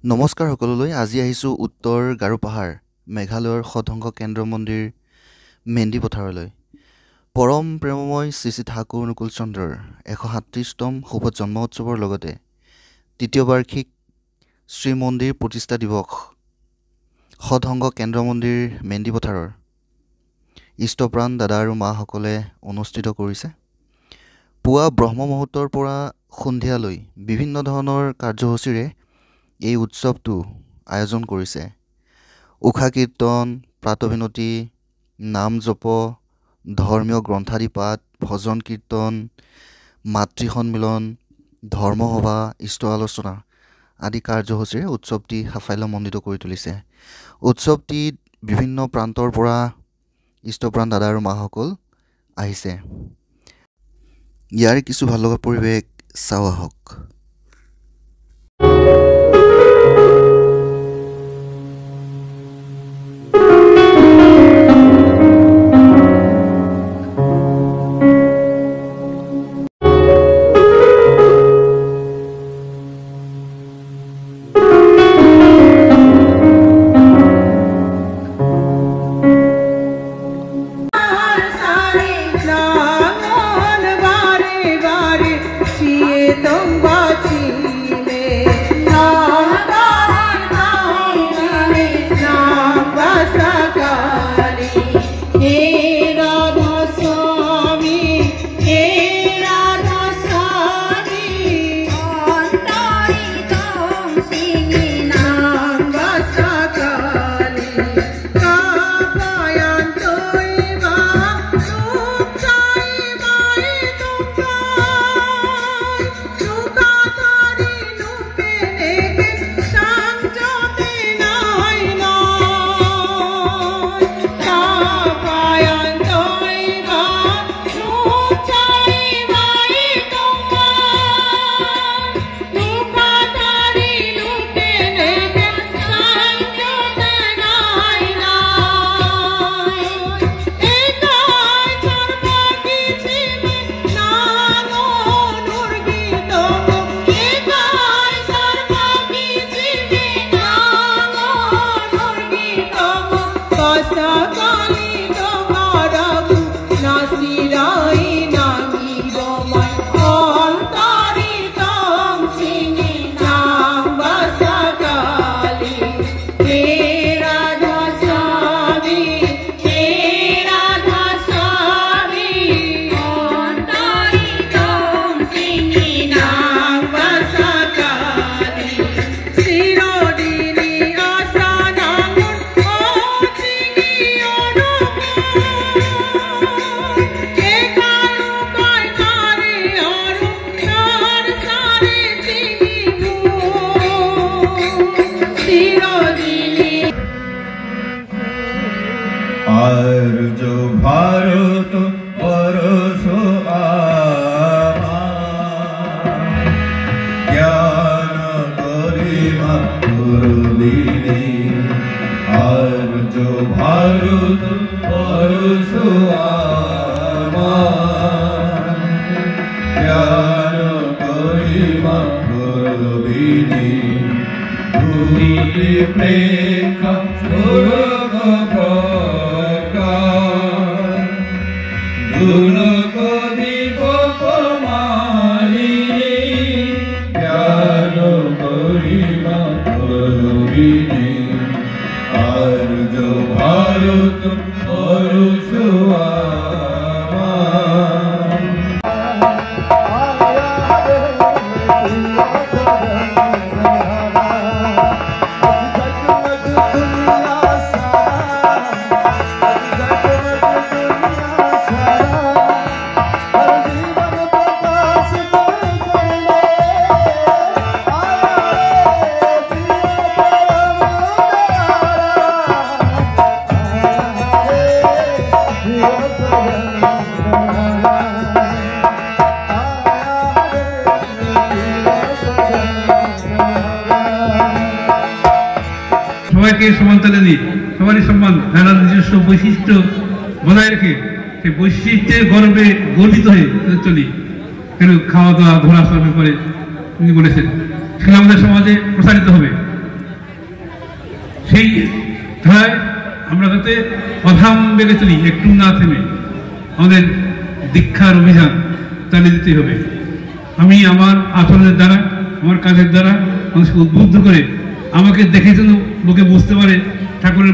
নমস্কাৰ সকলোলৈ আজি আহিছো উত্তৰ গাৰো পাহাৰ মেঘালয়ৰ সদংগ কেন্দ্ৰ মন্দিৰ মেন্দি পথাৰলৈ পৰম প্ৰেমময় শ্ৰী ঠাকুৰ অনুকূল চন্দ্ৰৰ 137তম শুভ জন্ম উৎসৱৰ লগতে তৃতীয় বাৰ্ষিক শ্ৰী মন্দিৰ প্ৰতিষ্ঠা দিৱস সদংগ কেন্দ্ৰ মন্দিৰ মেন্দি পথাৰৰ ইষ্টপ্ৰাণ দাদা আৰু মাসকলে অনুষ্ঠিত কৰিছে পুৱা ব্ৰহ্ম মুহূৰ্তৰ পৰা সন্ধিয়ালৈ বিভিন্ন ধৰণৰ কাৰ্যসূচীৰে এই উৎসৱটো আয়োজন কৰিছে উখা কীৰ্তন প্ৰাতবিনতি নাম জপ ধৰ্মীয় গ্ৰন্থাদি পাঠ ভজন কীৰ্তন মাতৃ সন্মিলন ধৰ্মসভা ইষ্ট আলোচনা আদি কাৰ্যসূচীৰে উৎসৱটি সাফল্যমণ্ডিত কৰি তুলিছে উৎসৱটিত বিভিন্ন প্ৰান্তৰ পৰা ইষ্টপ্ৰাণ দাদা আৰু মাসকল আহিছে ইয়াৰ কিছু ভাল লগা পৰিৱেশ চাওঁ আহক সমান্তরালে দিয়ে সবারই সম্মান মেলার নিজস্ব বৈশিষ্ট্য বজায় রেখে সেই বৈশিষ্ট্যের গর্বে গর্বিত হয়ে চলি খাওয়া দাওয়া ঘোরাফেরা করে তিনি বলেছেন সেটা আমাদের সমাজে প্রসারিত হবে সেই ধারায় আমরা যাতে অধাম বেগে চলি, একটু না থেমে আমাদের দীক্ষার অভিযান চালিয়ে দিতে হবে। আমি আমার আচরণের দ্বারা, আমার কাজের দ্বারা মানুষকে উদ্বুদ্ধ করে আমাকে দেখে যেন লোকে বুঝতে পারে ঠাকুরের